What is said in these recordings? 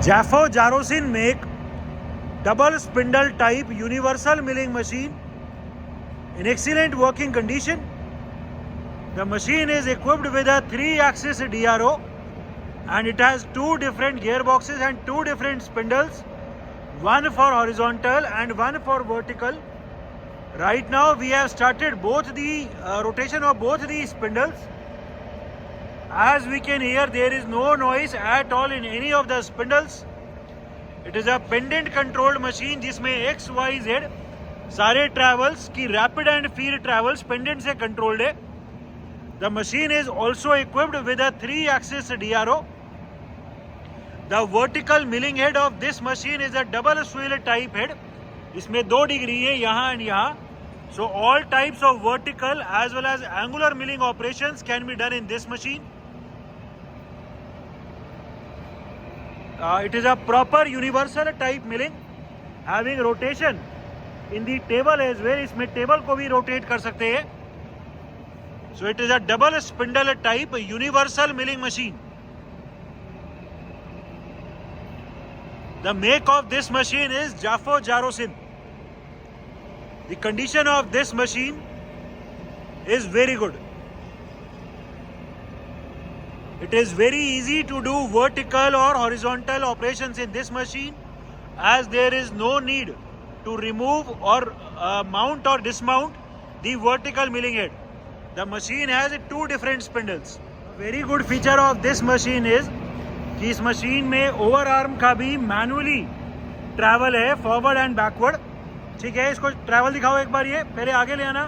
Jaffo Jarosin make double spindle type universal milling machine in excellent working condition. The machine is equipped with a 3-axis DRO and it has 2 different gearboxes and 2 different spindles, one for horizontal and one for vertical. Right now we have started both the rotation of both the spindles. As we can hear, there is no noise at all in any of the spindles. It is a pendant controlled machine जिसमें X, Y, Z सारे travels की rapid and feed travels pendant से controlled है. The machine is also equipped with a 3-axis DRO. The vertical milling head of this machine is a double swivel type head. इसमें 2 degree है यहाँ and यहाँ. So all types of vertical as well as angular milling operations can be done in this machine. It is a proper universal type milling having rotation in the table as well. इसमें table को भी rotate कर सकते हैं. So it is a double spindle type universal milling machine. The make of this machine is Jaffo Jarosin. The condition of this machine is very good. It is very easy to do vertical or horizontal operations in this machine as there is no need to remove or mount or dismount the vertical milling head. The machine has 2 different spindles. A very good feature of this machine is कि इस machine में over arm का भी manually travel है forward and backward. ठीक है, इसको travel दिखाओ एक बार. ये पहले आगे ले आना.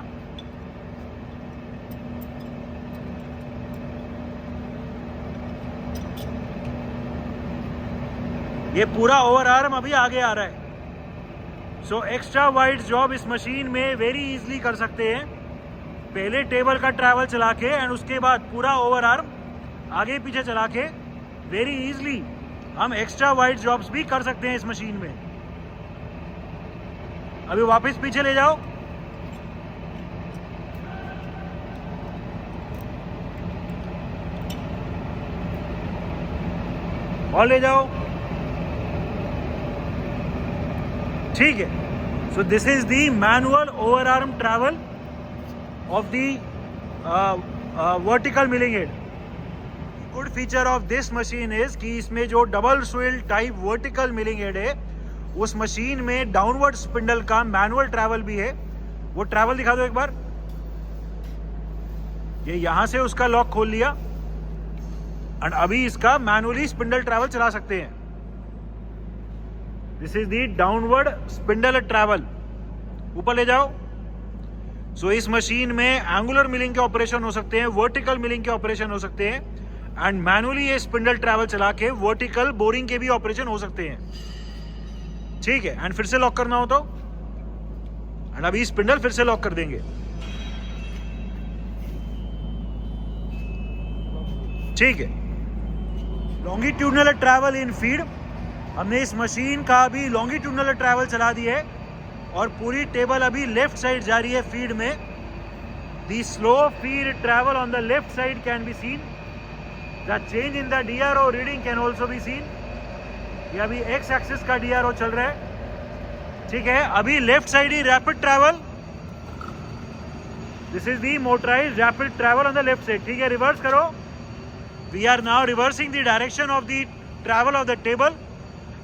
ये पूरा ओवर आर्म अभी आगे आ रहा है. सो एक्स्ट्रा वाइड जॉब इस मशीन में वेरी इजीली कर सकते हैं. पहले टेबल का ट्रैवल चला के एंड उसके बाद पूरा ओवर आर्म आगे पीछे चला के वेरी इजीली हम एक्स्ट्रा वाइड जॉब्स भी कर सकते हैं इस मशीन में. अभी वापस पीछे ले जाओ. और ले जाओ. ठीक है. So this is the manual over arm travel of the vertical milling head. Good feature of this machine is कि इसमें जो double swirl type vertical milling head है उस मशीन में डाउनवर्ड स्पिंडल का मैनुअल ट्रैवल भी है. वो ट्रैवल दिखा दो एक बार. ये यहां से उसका लॉक खोल लिया एंड अभी इसका मैनुअली स्पिंडल ट्रैवल चला सकते हैं. This is the downward spindle travel. ऊपर ले जाओ. सो इस मशीन में एंगुलर मिलिंग के ऑपरेशन हो सकते हैं, वर्टिकल मिलिंग के ऑपरेशन हो सकते हैं एंड मैनुअली ये स्पिंडल ट्रैवल चला के वर्टिकल बोरिंग के भी ऑपरेशन हो सकते हैं. ठीक है. एंड फिर से लॉक करना हो तो एंड अभी स्पिंडल फिर से लॉक कर देंगे. ठीक है. Longitudinal travel in feed. हमने इस मशीन का अभी लॉन्गिट्यूडनल ट्रैवल चला दिया है और पूरी टेबल अभी लेफ्ट साइड जा रही है फीड में. The slow feed travel on the left side can be scene. The change in the DRO reading can also be seen. ये अभी एक्स एक्सिस का DRO चल रहा है. ठीक है. अभी लेफ्ट साइड ही rapid travel. This is the motorised rapid travel on the left side. ठीक है. रिवर्स करो. We are now reversing the direction of the travel of the table.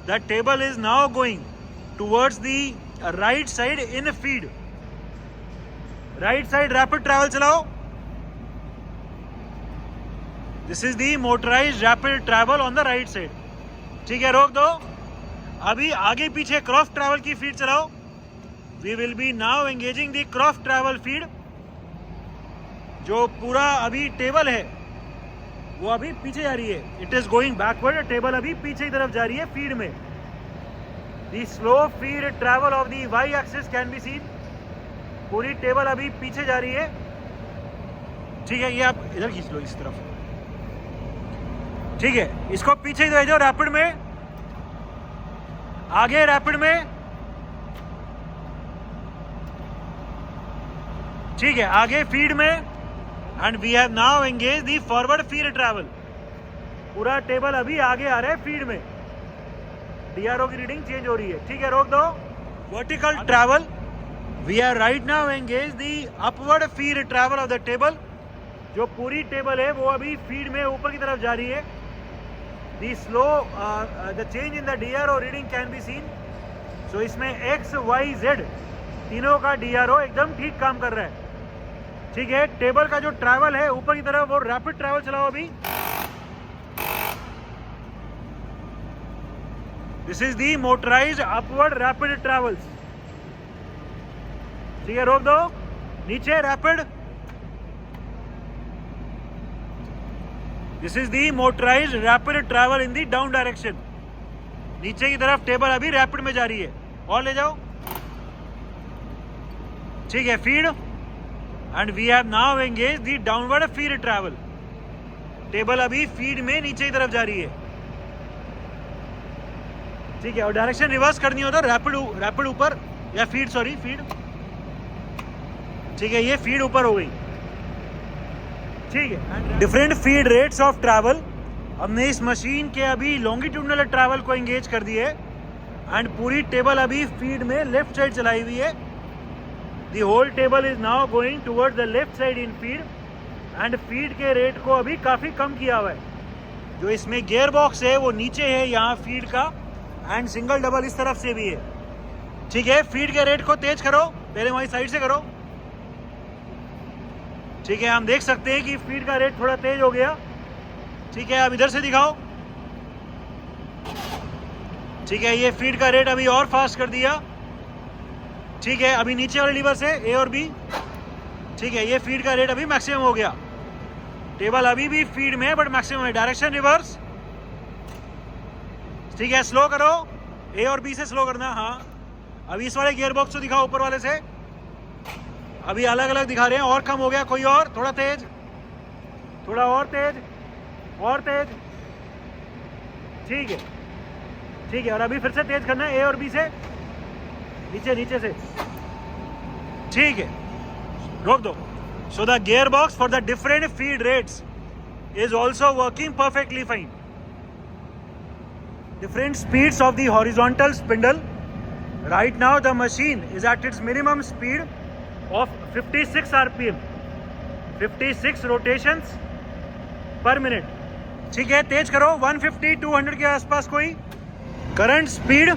The table is now going towards the right side in feed. Right side rapid travel चलाओ. This is the motorised rapid travel on the right side. ठीक है. रोक दो. अभी आगे पीछे cross travel की feed चलाओ. We will be now engaging the cross travel feed. जो पूरा अभी टेबल है वो अभी पीछे जा रही है. It is going backward. Table अभी पीछे की तरफ जा रही है फीड में. The slow feed travel of the Y axis can be seen. पूरी टेबल अभी पीछे जा रही है. ठीक है. ये आप इधर खींच लो इस तरफ. ठीक है. इसको पीछे भेजो रैपिड में. आगे रैपिड में. ठीक है. आगे फीड में and we have now engage the forward feed travel. पूरा टेबल अभी आगे आ रहा है फीड में. DRO की रीडिंग चेंज हो रही है। ठीक है, रोक दो। Vertical travel, we are right now engage the upward feed travel of the table. जो पूरी टेबल है वो अभी फीड में ऊपर की तरफ जा रही है। The slow the change in the DRO reading can be seen. So इसमें X, Y, Z तीनों का DRO एकदम ठीक काम कर रहा है। ठीक है, टेबल का जो ट्रैवल है ऊपर की तरफ वो रैपिड ट्रैवल चलाओ अभी। This is the motorised upward rapid travels. ठीक है, रोक दो। नीचे rapid, this is the motorised rapid travel in the down direction. नीचे की तरफ टेबल अभी रैपिड में जा रही है, और ले जाओ। ठीक है, feed, and we have now engage the downward feed travel. Table अभी फीड में नीचे की तरफ जा रही है। ठीक है, और डायरेक्शन रिवर्स करनी हो तो रैपिड ऊपर, या फीड, सॉरी फीड। ठीक है, ये फीड ऊपर हो गई। ठीक है, different feed rates of travel. हमने इस मशीन के अभी लॉन्गिट्यूडनल ट्रैवल को एंगेज कर दिए, एंड पूरी टेबल अभी फीड में लेफ्ट साइड चलाई हुई है। The whole table is now going towards the left side in feed, and feed के रेट को अभी काफ़ी कम किया हुआ है। जो इसमें गियर बॉक्स है वो नीचे है यहाँ फीड का, एंड सिंगल डबल इस तरफ से भी है। ठीक है, फीड के रेट को तेज करो, पहले वहीं साइड से करो। ठीक है, हम देख सकते हैं कि फीड का रेट थोड़ा तेज हो गया। ठीक है, अब इधर से दिखाओ। ठीक है, ये फीड का रेट अभी और फास्ट कर दिया। ठीक है, अभी नीचे वाले लीवर से A और B। ठीक है, ये फीड का रेट अभी मैक्सिमम हो गया। टेबल अभी भी फीड में है बट मैक्सिमम है। Direction reverse. ठीक है, स्लो करो, A और B से स्लो करना। हाँ, अभी इस वाले गियर बॉक्स को दिखाओ ऊपर वाले से। अभी अलग अलग दिखा रहे हैं, और कम हो गया। कोई और, थोड़ा तेज, थोड़ा और तेज, और तेज। ठीक है, ठीक है, और अभी फिर से तेज करना है A और B से, नीचे नीचे से। ठीक है, रोक दो। So the gear box for the different feed rates is also working perfectly fine. Different speeds of the horizontal spindle. Right now the machine is at its minimum speed of 56 RPM, 56 rotations per minute. ठीक है, तेज करो, 150 200 के आसपास कोई। Current speed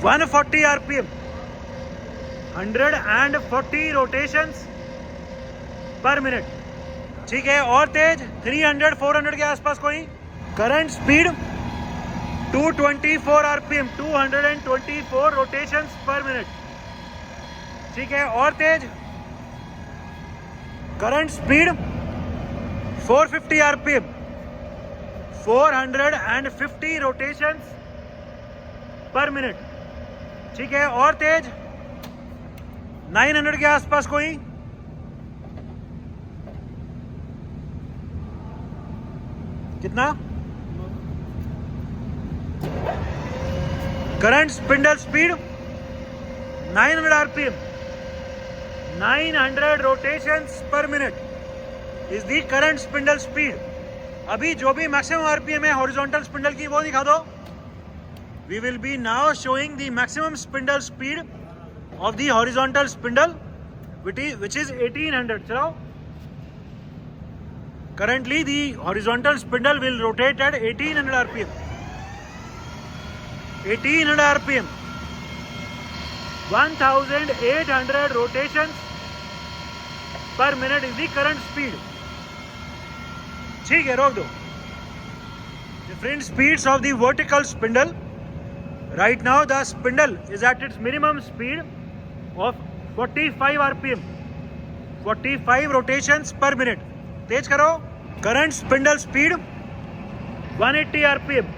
140 RPM, 140 rotations per minute. ठीक है, और तेज 300 400 के आसपास कोई। Current speed 224 RPM, 224 rotations per minute. ठीक है, और तेज। Current speed 450 RPM, 450 rotations per minute. ठीक है, और तेज 900 के आसपास कोई। कितना? Current spindle speed 900 RPM, 900 rotations per minute is the current spindle speed. अभी जो भी मैक्सिमम RPM है हॉरिजॉन्टल स्पिंडल की वो दिखा दो। We will be now showing the maximum spindle speed of the horizontal spindle, which is 1800. चलाओ। Currently the horizontal spindle will rotate at 1800 RPM. 1800 RPM, 1800 rotations per minute is the current speed. ठीक है, रोक दो। Different speeds of the vertical spindle. Right now the spindle is at its minimum speed of 45 RPM, 45 rotations per minute. तेज करो। Current spindle speed 180 RPM,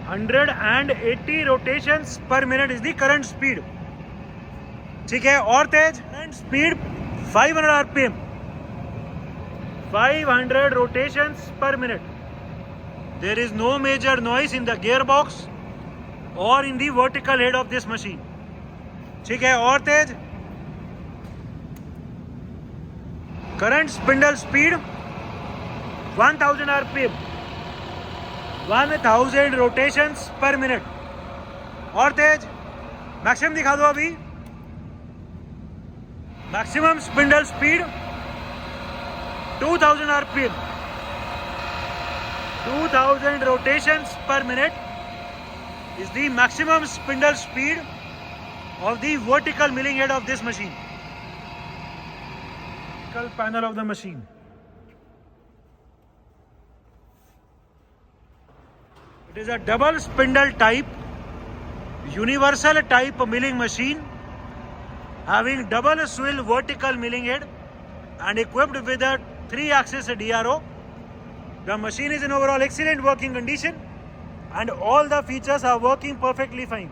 180 rotations per minute is the current speed. ठीक है, और तेज। current speed 500 RPM, 500 rotations per minute. There is no major noise in the gearbox or in the vertical head of this machine. ठीक है, और तेज। current spindle speed 1000 RPM, 1000 rotations per minute. और तेज, maximum दिखा दो अभी। Maximum spindle speed 2000 RPM, 2000 rotations per minute is the maximum spindle speed of the vertical milling head of this machine. Vertical panel of the machine. It is a double spindle type, universal type milling machine having double swivel vertical milling head and equipped with a 3-axis DRO. The machine is in overall excellent working condition and all the features are working perfectly fine.